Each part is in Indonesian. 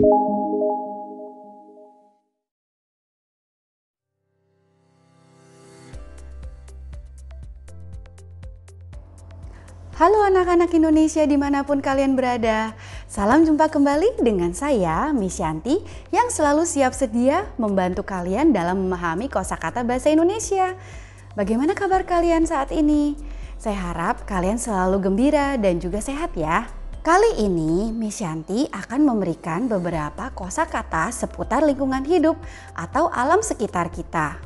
Halo anak-anak Indonesia dimanapun kalian berada. Salam jumpa kembali dengan saya, Miss Yanti, yang selalu siap sedia membantu kalian dalam memahami kosakata bahasa Indonesia. Bagaimana kabar kalian saat ini? Saya harap kalian selalu gembira dan juga sehat ya. Kali ini Miss Yanti akan memberikan beberapa kosakata seputar lingkungan hidup atau alam sekitar kita.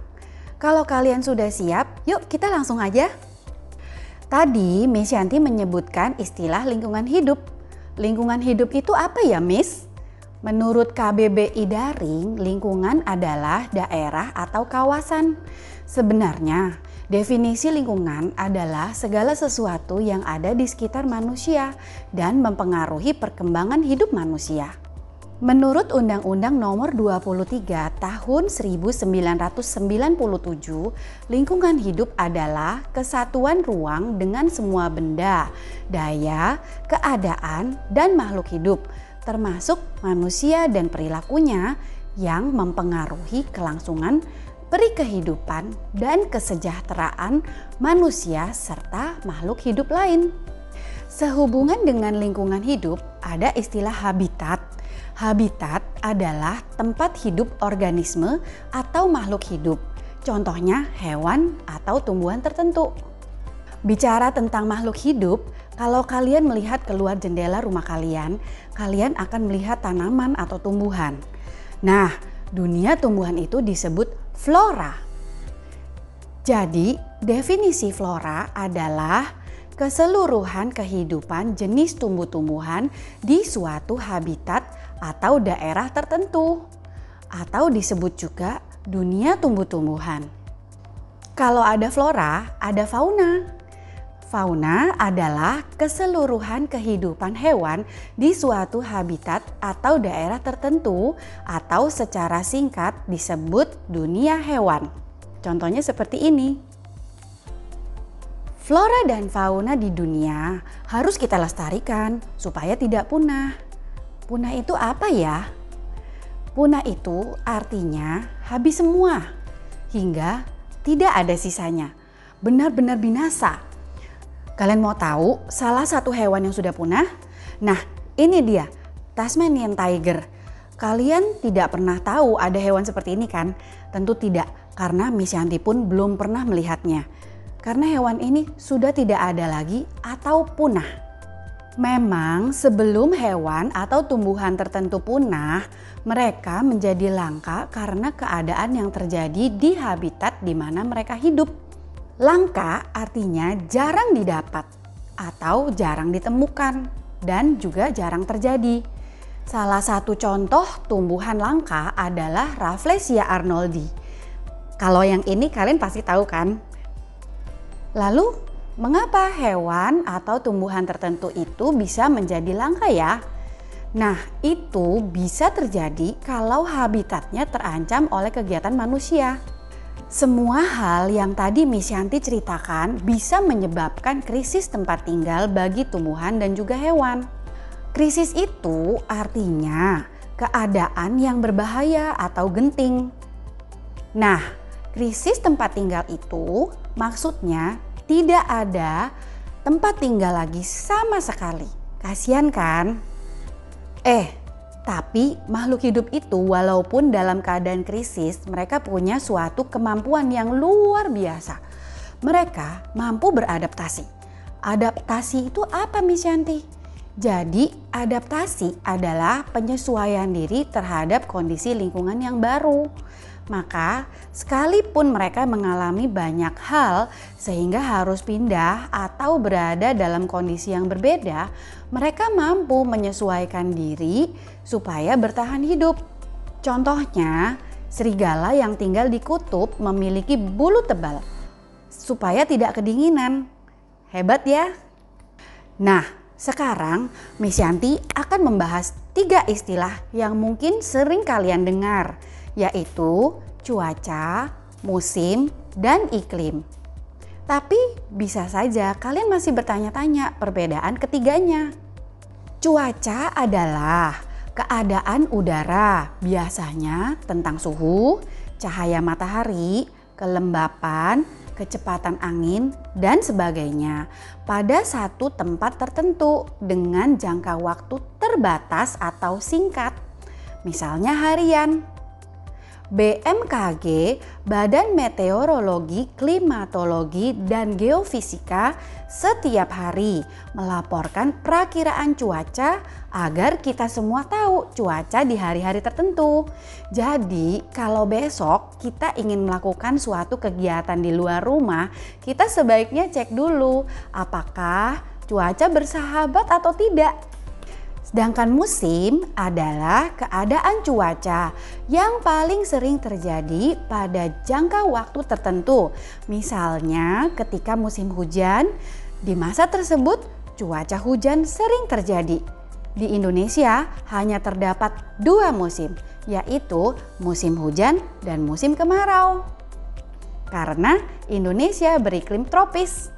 Kalau kalian sudah siap, yuk kita langsung aja. Tadi Miss Yanti menyebutkan istilah lingkungan hidup. Lingkungan hidup itu apa ya, Miss? Menurut KBBI Daring, lingkungan adalah daerah atau kawasan. Sebenarnya, definisi lingkungan adalah segala sesuatu yang ada di sekitar manusia dan mempengaruhi perkembangan hidup manusia. Menurut Undang-Undang Nomor 23 Tahun 1997, lingkungan hidup adalah kesatuan ruang dengan semua benda, daya, keadaan, dan makhluk hidup, termasuk manusia dan perilakunya yang mempengaruhi kelangsungan perikehidupan dan kesejahteraan manusia serta makhluk hidup lain. Sehubungan dengan lingkungan hidup, ada istilah habitat. Habitat adalah tempat hidup organisme atau makhluk hidup, contohnya hewan atau tumbuhan tertentu. Bicara tentang makhluk hidup, kalau kalian melihat keluar jendela rumah kalian, kalian akan melihat tanaman atau tumbuhan. Nah, dunia tumbuhan itu disebut flora. Jadi, definisi flora adalah keseluruhan kehidupan jenis tumbuh-tumbuhan di suatu habitat atau daerah tertentu, atau disebut juga dunia tumbuh-tumbuhan. Kalau ada flora, ada fauna. Fauna adalah keseluruhan kehidupan hewan di suatu habitat atau daerah tertentu, atau secara singkat disebut dunia hewan. Contohnya seperti ini. Flora dan fauna di dunia harus kita lestarikan supaya tidak punah. Punah itu apa ya? Punah itu artinya habis semua, hingga tidak ada sisanya. Benar-benar binasa. Kalian mau tahu salah satu hewan yang sudah punah? Nah, ini dia, Tasmanian Tiger. Kalian tidak pernah tahu ada hewan seperti ini kan? Tentu tidak, karena Miss Yanti pun belum pernah melihatnya. Karena hewan ini sudah tidak ada lagi atau punah. Memang sebelum hewan atau tumbuhan tertentu punah, mereka menjadi langka karena keadaan yang terjadi di habitat di mana mereka hidup. Langka artinya jarang didapat atau jarang ditemukan dan juga jarang terjadi. Salah satu contoh tumbuhan langka adalah Rafflesia arnoldi. Kalau yang ini kalian pasti tahu kan? Lalu, mengapa hewan atau tumbuhan tertentu itu bisa menjadi langka ya? Nah, itu bisa terjadi kalau habitatnya terancam oleh kegiatan manusia. Semua hal yang tadi Miss Yanti ceritakan bisa menyebabkan krisis tempat tinggal bagi tumbuhan dan juga hewan. Krisis itu artinya keadaan yang berbahaya atau genting. Nah, krisis tempat tinggal itu maksudnya tidak ada tempat tinggal lagi sama sekali. Kasian kan? Tapi makhluk hidup itu walaupun dalam keadaan krisis, mereka punya suatu kemampuan yang luar biasa. Mereka mampu beradaptasi. Adaptasi itu apa, Miss Yanti? Jadi adaptasi adalah penyesuaian diri terhadap kondisi lingkungan yang baru. Maka sekalipun mereka mengalami banyak hal sehingga harus pindah atau berada dalam kondisi yang berbeda, mereka mampu menyesuaikan diri supaya bertahan hidup. Contohnya, serigala yang tinggal di kutub memiliki bulu tebal supaya tidak kedinginan. Hebat ya? Nah, sekarang Miss Yanti akan membahas 3 istilah yang mungkin sering kalian dengar, yaitu cuaca, musim, dan iklim. Tapi bisa saja kalian masih bertanya-tanya perbedaan ketiganya. Cuaca adalah Keadaan udara biasanya tentang suhu, cahaya matahari, kelembapan, kecepatan angin, dan sebagainya pada satu tempat tertentu dengan jangka waktu terbatas atau singkat, misalnya harian. BMKG, Badan Meteorologi, Klimatologi, dan Geofisika setiap hari melaporkan perakiraan cuaca agar kita semua tahu cuaca di hari-hari tertentu. Jadi kalau besok kita ingin melakukan suatu kegiatan di luar rumah, kita sebaiknya cek dulu apakah cuaca bersahabat atau tidak. Sedangkan musim adalah keadaan cuaca yang paling sering terjadi pada jangka waktu tertentu. Misalnya ketika musim hujan, di masa tersebut cuaca hujan sering terjadi. Di Indonesia hanya terdapat 2 musim, yaitu musim hujan dan musim kemarau. Karena Indonesia beriklim tropis.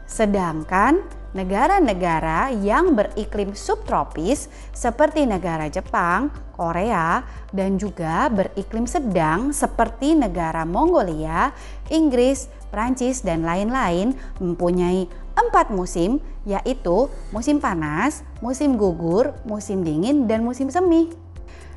Sedangkan negara-negara yang beriklim subtropis seperti negara Jepang, Korea, dan juga beriklim sedang seperti negara Mongolia, Inggris, Prancis, dan lain-lain mempunyai 4 musim, yaitu musim panas, musim gugur, musim dingin, dan musim semi.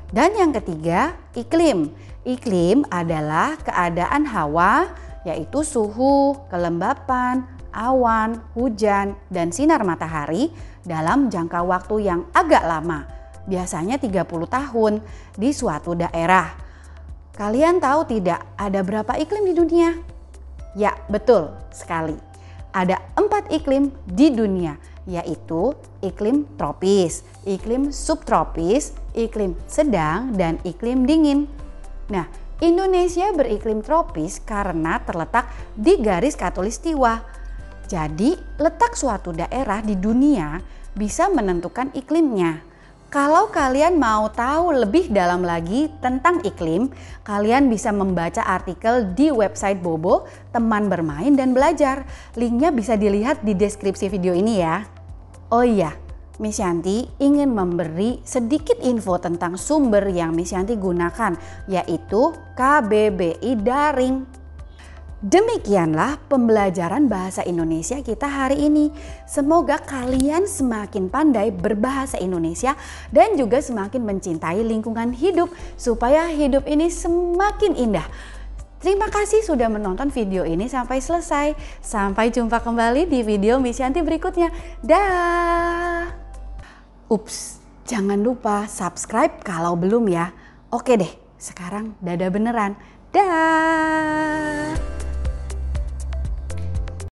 Dan yang ketiga, iklim. Iklim adalah keadaan hawa, yaitu suhu, kelembapan, awan, hujan, dan sinar matahari dalam jangka waktu yang agak lama, biasanya 30 tahun di suatu daerah. Kalian tahu tidak ada berapa iklim di dunia? Ya, betul sekali. Ada 4 iklim di dunia, yaitu iklim tropis, iklim subtropis, iklim sedang, dan iklim dingin. Nah, Indonesia beriklim tropis karena terletak di garis khatulistiwa. Jadi, letak suatu daerah di dunia bisa menentukan iklimnya. Kalau kalian mau tahu lebih dalam lagi tentang iklim, kalian bisa membaca artikel di website Bobo, Teman Bermain dan Belajar. Linknya bisa dilihat di deskripsi video ini ya. Oh iya, Miss Yanti ingin memberi sedikit info tentang sumber yang Miss Yanti gunakan, yaitu KBBI Daring. Demikianlah pembelajaran bahasa Indonesia kita hari ini. Semoga kalian semakin pandai berbahasa Indonesia dan juga semakin mencintai lingkungan hidup supaya hidup ini semakin indah. Terima kasih sudah menonton video ini sampai selesai. Sampai jumpa kembali di video Miss Yanti berikutnya. Dah. Ups, jangan lupa subscribe kalau belum ya. Oke deh, sekarang dadah beneran. Dah.